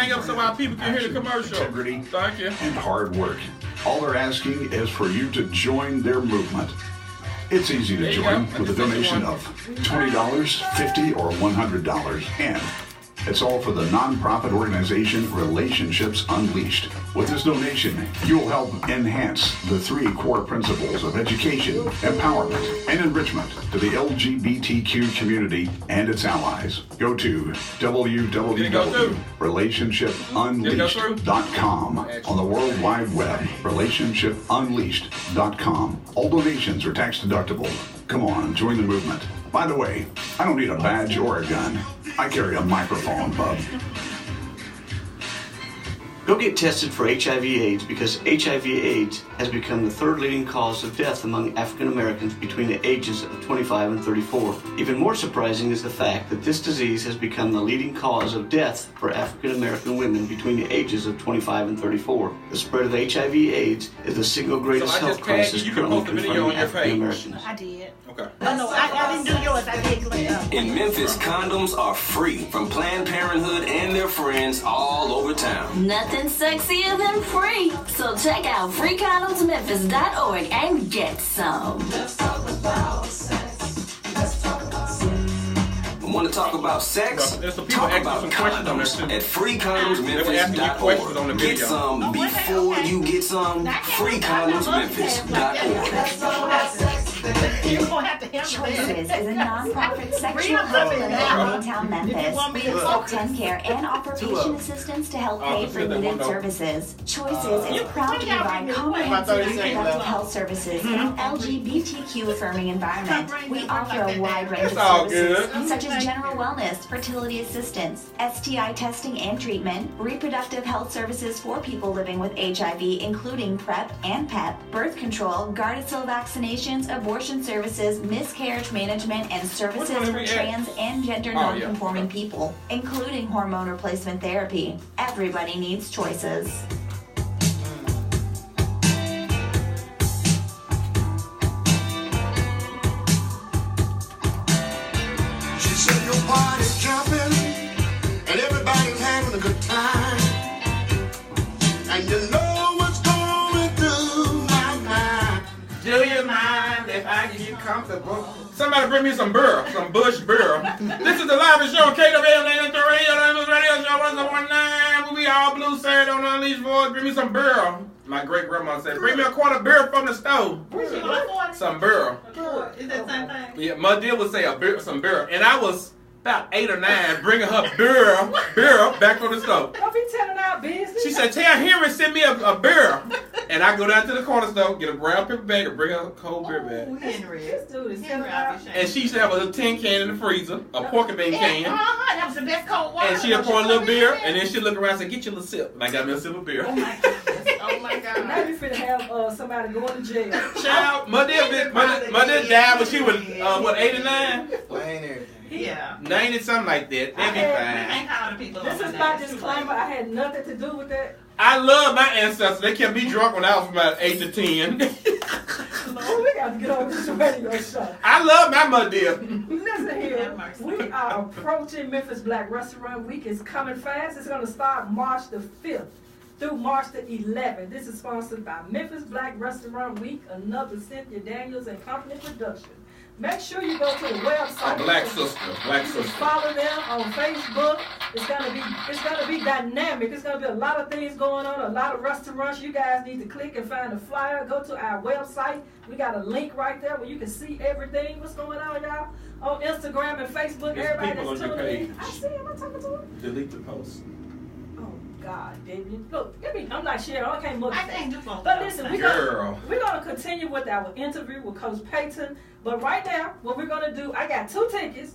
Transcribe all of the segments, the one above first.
hang up so our people can hear the commercial. Integrity. Thank you. And hard work. All they're asking is for you to join their movement. It's easy to join with a donation of $20, $50, or $100. And it's all for the nonprofit organization Relationships Unleashed. With this donation, you'll help enhance the 3 core principles of education, empowerment, and enrichment to the LGBTQ community and its allies. Go to www.relationshipunleashed.com on the World Wide Web, relationshipunleashed.com. All donations are tax deductible. Come on, join the movement. By the way, I don't need a badge or a gun. I carry a microphone, bub. Go get tested for HIV/AIDS because HIV/AIDS has become the 3rd leading cause of death among African Americans between the ages of 25 and 34. Even more surprising is the fact that this disease has become the leading cause of death for African American women between the ages of 25 and 34. The spread of HIV/AIDS is the single greatest health crisis currently confronting African Americans. I did. Okay. Oh, no, I didn't do yours. I did In Memphis, condoms are free from Planned Parenthood and their friends all over town. Nothing sexier than free. So check out freecondomsmemphis.org and get some. Let's talk about sex. Let's talk about sex. Want to talk about sex? Talk about condoms at freecondomsmemphis.org. Get some before you get some. freecondomsmemphis.org. Choices is a non-profit sexual health clinic in Midtown Memphis. We accept 10 care and offer patient assistance to help pay for needed services. Choices is proud to provide comprehensive reproductive health services in an LGBTQ affirming environment. We offer a wide range of services such as general wellness, fertility assistance, STI testing and treatment, reproductive health services for people living with HIV, including PrEP and PEP, birth control, Gardasil vaccinations, abortion services, miscarriage management, and services for trans and gender non-conforming people, including hormone replacement therapy. Everybody needs choices. She said your party's jumping and everybody's having a good time, and you know what's going through my mind. Do you mind if I get you comfortable? Somebody bring me some burr, some bush burr. This is the live show, KWL Radio Show 119. We all blue said on Unleashed Voice. Bring me some burr. My great grandma said, bring me a quart of burr from the stove. Some burr. Is that the same thing? Yeah, my deal would say some burr. And I was about 8 or 9, bringing her burr back on the stove. Don't be telling our business. She said, tell Henry send me a burr. And I go down to the corner store, get a brown paper bag, and bring her a cold beer bag. Henry. This dude is Henry, And she used to have a tin can in the freezer, a pork and bean can. That was the best cold water. And she'd pour a little beer, and then she'd look around and say, get your little sip. And I got me a sip of beer. Oh my goodness. Oh my God. Now you finna have somebody going to jail. Child, my dad died when she was, 8 or 9? Yeah. 90, something like that. That'd be fine. This is my disclaimer. I had nothing to do with that. I love my ancestors. They kept me drunk when I was about 8 to 10. We got to get on this radio show. I love my mother. Listen here. We are approaching Memphis Black Restaurant Week. It's coming fast. It's going to start March the 5th through March the 11th. This is sponsored by Memphis Black Restaurant Week, another Cynthia Daniels and Company production. Make sure you go to the website. Black sister. Follow them on Facebook. It's gonna be dynamic. It's gonna be a lot of things going on, a lot of restaurants. You guys need to click and find a flyer. Go to our website. We got a link right there where you can see everything. What's going on, y'all? On Instagram and Facebook. There's everybody people that's on your tuning page. in. I see. Am I talking to them? Delete the post. God, David. Look, I'm like Cheryl. I can't look. I can't do both. But listen, we're Girl. gonna continue with our interview with Coach Payton. But right now, what we're gonna do, I got two tickets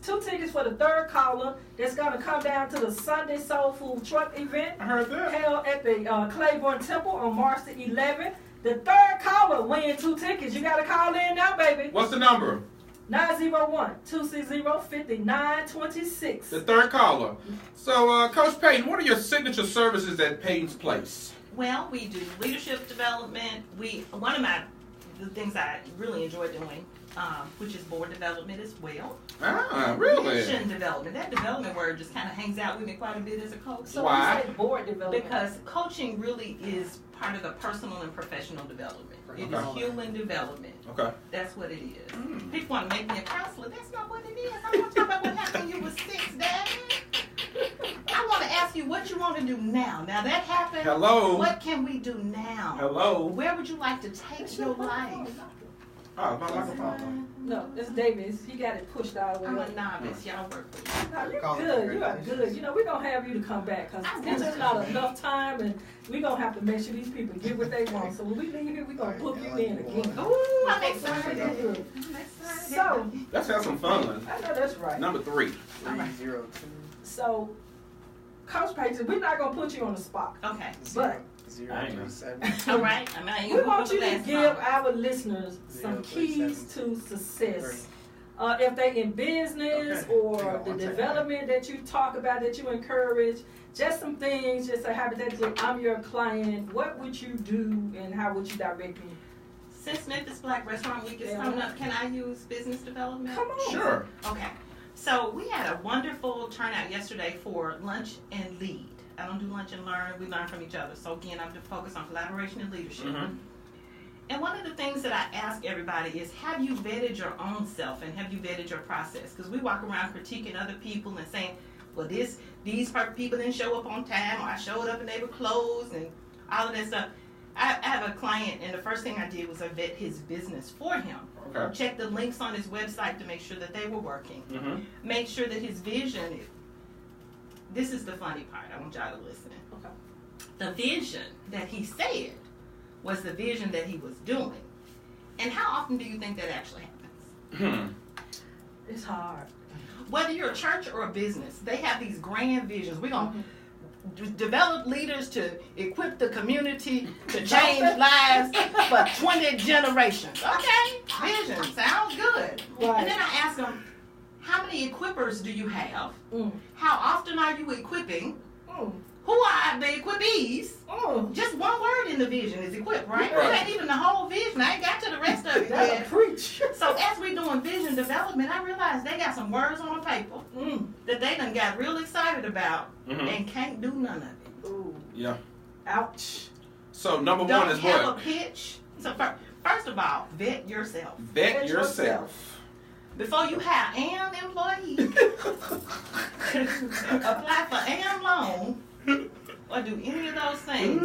for the third caller that's gonna come down to the Sunday Soul Food Truck event. I heard that. Held at the Claiborne Temple on March the 11th. The third caller wins 2 tickets. You gotta call in now, baby. What's the number? 901-260-5926. The third caller. So, Coach Payton, what are your signature services at Payton's Place? Well, we do leadership development. The things I really enjoy doing which is board development as well. Ah, really? Vision development. That development word just kind of hangs out with me quite a bit as a coach. So why? you say board development? Because coaching really is part of the personal and professional development. It is human development. Okay. That's what it is. People want to make me a counselor. That's not what it is. I want to talk about what happened when you were 6, Dad. I want to ask you what you want to do now. Now that happened. Hello. What can we do now? Hello. Where would you like to take your life? Oh, my microphone. No, it's Davis. He got it pushed out of the I'm way. a novice. Y'all work with me. No, you're good. You are good. You know, we're going to have you to come back because there's just not enough time, and we're going to have to make sure these people get what they want. So when we leave here, we're going to book you in again. Ooh, I'm excited. So, Let's have some fun. I know that's right. Number 3. 302. So, Coach Payton, we're not going to put you on the spot. Okay. But 037. All right. we want you to give our listeners some keys to success. If they in business or the development that you talk about, that you encourage, just some things, just say, hypothetically, I'm your client, what would you do and how would you direct me? Since Memphis Black Restaurant Week is coming up, can I use business development? Come on. Sure. Okay. So we had a wonderful turnout yesterday for Lunch and Lead. I don't do lunch and learn. We learn from each other. So again, I'm focused on collaboration and leadership. And one of the things that I ask everybody is, have you vetted your own self and have you vetted your process? Because we walk around critiquing other people and saying, well, these people didn't show up on time, or I showed up and they were closed, and all of that stuff. I have a client, and the first thing I did was I vet his business for him. Okay. Check the links on his website to make sure that they were working. Make sure that his vision, this is the funny part, I want y'all to listen. Okay. The vision that he said was the vision that he was doing. And how often do you think that actually happens? It's hard. Whether you're a church or a business, they have these grand visions. We're going to develop leaders to equip the community to change lives for 20 generations. Okay, vision, sounds good. Right. And then I ask them, how many equippers do you have? How often are you equipping? Who are the equippees? Just one word in the vision is equip, right? Right. It ain't even the whole vision. I ain't got to the rest of it That'll yet. preach. So as we doing vision development, I realized they got some words on the paper that they done got real excited about and can't do none of it. Ooh. Yeah. Ouch. So number Don't 1 is have what? a pitch. So first of all, vet yourself. Vet yourself. Before you hire an employee, apply for an loan, or do any of those things,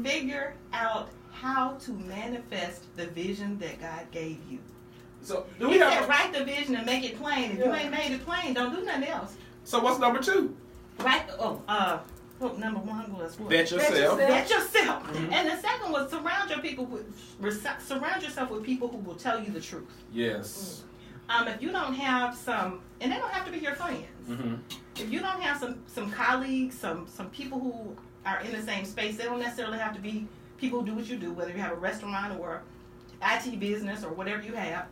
figure out how to manifest the vision that God gave you. So Do we said write the vision and make it plain. If you ain't made it plain, don't do nothing else. So what's number 2? Write. Number 1 was what? Vet yourself. Vet yourself. And the second was surround yourself with people who will tell you the truth. Yes. If you don't have some, and they don't have to be your friends. If you don't have some colleagues, some people who are in the same space, they don't necessarily have to be people who do what you do, whether you have a restaurant or IT business or whatever you have.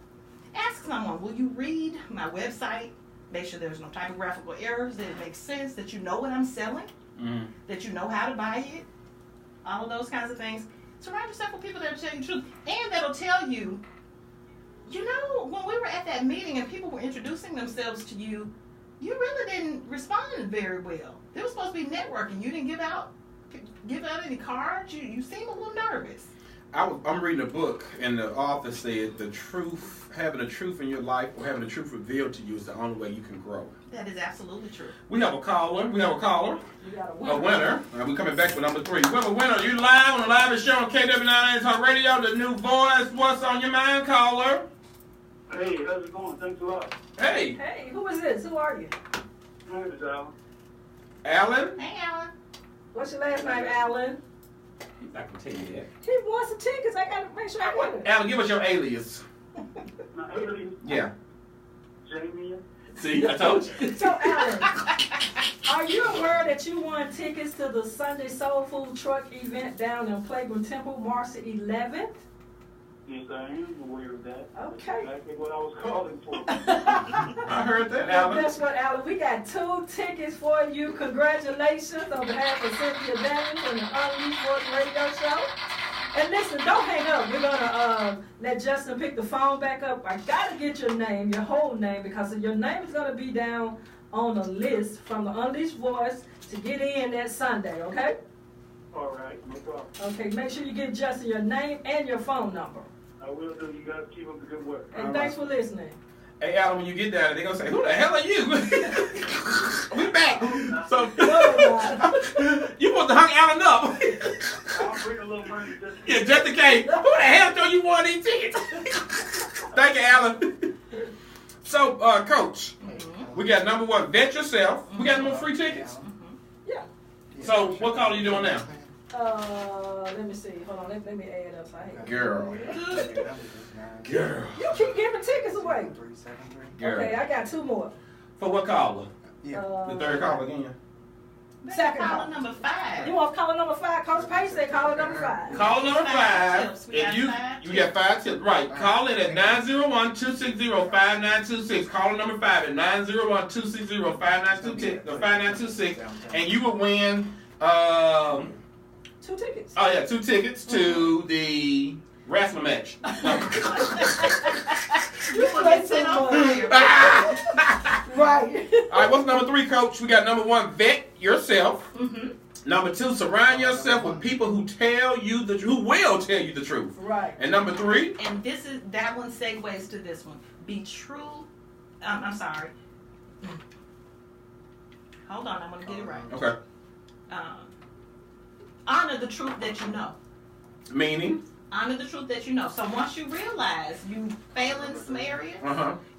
Ask someone, will you read my website? Make sure there's no typographical errors, that it makes sense, that you know what I'm selling, that you know how to buy it, all of those kinds of things. Surround yourself with people that will tell you the truth, and that'll tell you, you know, when we were at that meeting and people were introducing themselves to you, you really didn't respond very well. It was supposed to be networking. You didn't give out any cards. You seem a little nervous. I'm reading a book, and the author said the truth, having the truth in your life or having the truth revealed to you is the only way you can grow. That is absolutely true. We have a caller. We got A winner. We're coming back with number 3. We have a winner. You live on the live show on KW98 Talk Radio, the new voice. What's on your mind, caller? Hey, how's it going? Thanks a lot. Hey. Hey, who is this? Who are you? My name is Alan. Alan? Hey, Alan. What's your last name, Alan? I can tell you that. He wants some tickets. I gotta make sure I get it. Alan, give us your alias. My alias? Yeah. Jamie. See, I told you. So, Alan, are you aware that you won tickets to the Sunday Soul Food Truck event down in Playground Temple, March the 11th? Yes, I am aware of that. Okay. That's exactly what I was calling for. I heard that, Alan. That's what, Alan. We got 2 tickets for you. Congratulations on behalf of Cynthia Daniels and the Unleashed Sports Radio Show. And listen, don't hang up. We're gonna let Justin pick the phone back up. I gotta get your name, your whole name, because your name is gonna be down on a list from the Unleashed Voice to get in that Sunday, okay? All right, no problem. Okay, make sure you give Justin your name and your phone number. I will do. You guys keep up the good work. And thanks for listening. Hey, Alan, when you get down there, they're going to say, who the hell are you? We back. So, you want to hung Alan up. I'll bring a little money just yeah, just in case. Who the hell told you won these tickets? Thank you, Alan. So, Coach, we got number one, vet yourself. We got more free tickets? Yeah. So, what call are you doing now? Let me see. Hold on. Let me add up. So I ain't Girl. Girl. You keep giving tickets away. Girl. Okay, I got 2 more. For what caller? The third caller again. Second caller number 5. You want caller number 5? Coach Payton said caller number 5. Caller number 5. If you got 5 tips, right? Call in at 901-260-5926. Caller number 5 at 901-260-5926, and you will win 2 tickets. Oh yeah, 2 tickets to the wrestling match. You play sent on fire. Right. All right, what's number 3, Coach? We got number 1, vet yourself. Number 2, surround yourself with people who will tell you the truth. Right. And number 3. And that one segues to this one. Be true. I'm sorry. Hold on, I'm gonna get it right. Okay. Honor the truth that you know. Meaning? Honor the truth that you know. So once you realize you fail in some areas,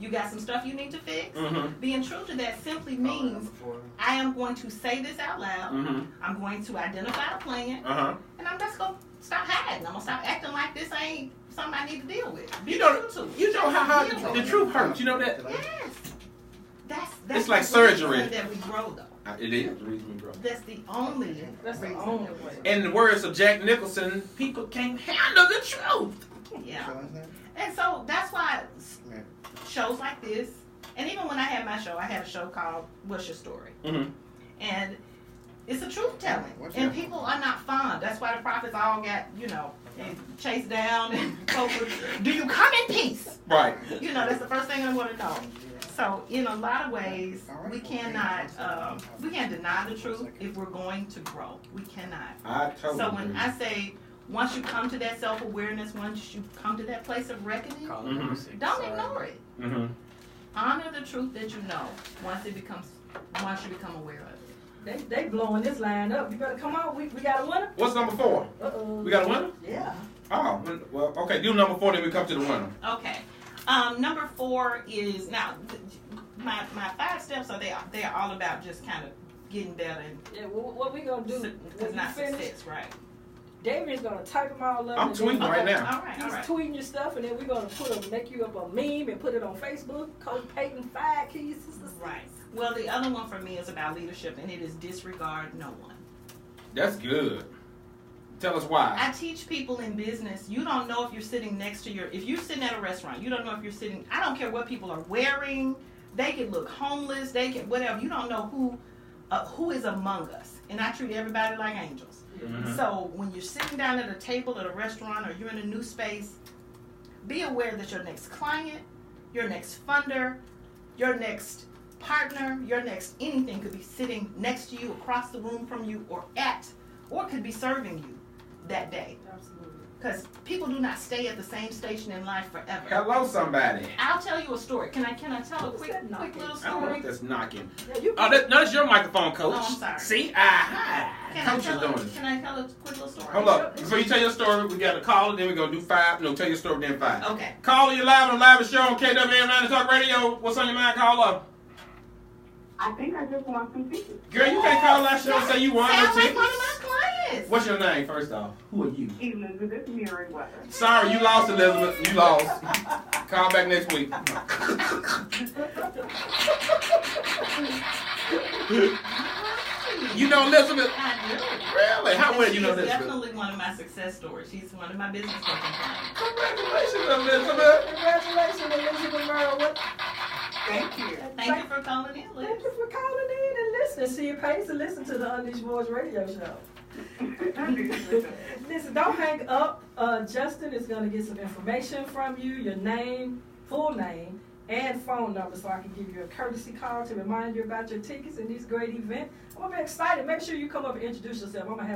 you got some stuff you need to fix, being true to that simply means I am going to say this out loud, I'm going to identify a plan, and I'm just going to stop hiding. I'm going to stop acting like this ain't something I need to deal with. You know how hard the truth hurts. You know that? Yes. That's it's like surgery. That we grow, though. It is the reason we grow. That's the only way. In the words of Jack Nicholson, people can't handle the truth. Yeah. And so that's why shows like this, and even when I had my show, I had a show called What's Your Story? And it's a truth telling. And people are not fond. That's why the prophets all got, chased down and told, do you come in peace? Right. That's the first thing I want to know. So in a lot of ways, we can't deny the truth if we're going to grow. We cannot. So when I say, once you come to that self-awareness, once you come to that place of reckoning, don't ignore it. Honor the truth that you know once you become aware of it. They blowing this line up. You better come on. We got a winner. What's number 4? We got a winner? Yeah. Oh, well, okay. Do number 4, then we come to the winner. Okay. Number 4 is now my 5 steps are they are all about just kind of getting better and what we gonna do is not success, right? David's gonna type them all up. I'm tweeting right now. All right. He's tweeting your stuff, and then we're gonna make you up a meme and put it on Facebook. Coach Payton 5 keys. Right. Well, the other one for me is about leadership, and it is disregard no one. That's good. Tell us why. I teach people in business, you don't know if you're sitting next to if you're sitting at a restaurant, you don't know if you're sitting, I don't care what people are wearing, they can look homeless, they can, whatever, you don't know who is among us. And I treat everybody like angels. So when you're sitting down at a table at a restaurant or you're in a new space, be aware that your next client, your next funder, your next partner, your next anything could be sitting next to you, across the room from you, or could be serving you that day. Absolutely. Because people do not stay at the same station in life forever. Hello, somebody. I'll tell you a story. Can I tell a quick little story? I don't know what that's knocking. Yeah, that's your microphone, Coach. Oh, I'm sorry. See? Coach is doing it. Can I tell a quick little story? Hold up. Before you tell your story, we got a caller, then we're going to do 5. No, tell your story, then 5. Okay. Caller, you live on Live Show on KWM90 Talk Radio. What's on your mind, caller? I think I just want some tickets. Girl, you can't call that show and say you want no Sound like tickets. one of my clients. What's your name, first off? Who are you? Elizabeth Merriweather. Sorry, you lost, Elizabeth. You lost. Call back next week. You know Elizabeth? I do. Really? How well you know Elizabeth? She's Elizabeth? definitely one of my success stories. She's one of my business coaching clients. Congratulations, Elizabeth. Congratulations, Elizabeth Merriweather. Thank you. Thank you for calling in, Liz. Thank you for calling in and listening. See, it pays to listen to the Unleashed Voice radio show. Listen, don't hang up. Justin is going to get some information from you, your name, full name, and phone number so I can give you a courtesy call to remind you about your tickets in this great event. I'm going to be excited. Make sure you come up and introduce yourself. I'm going to have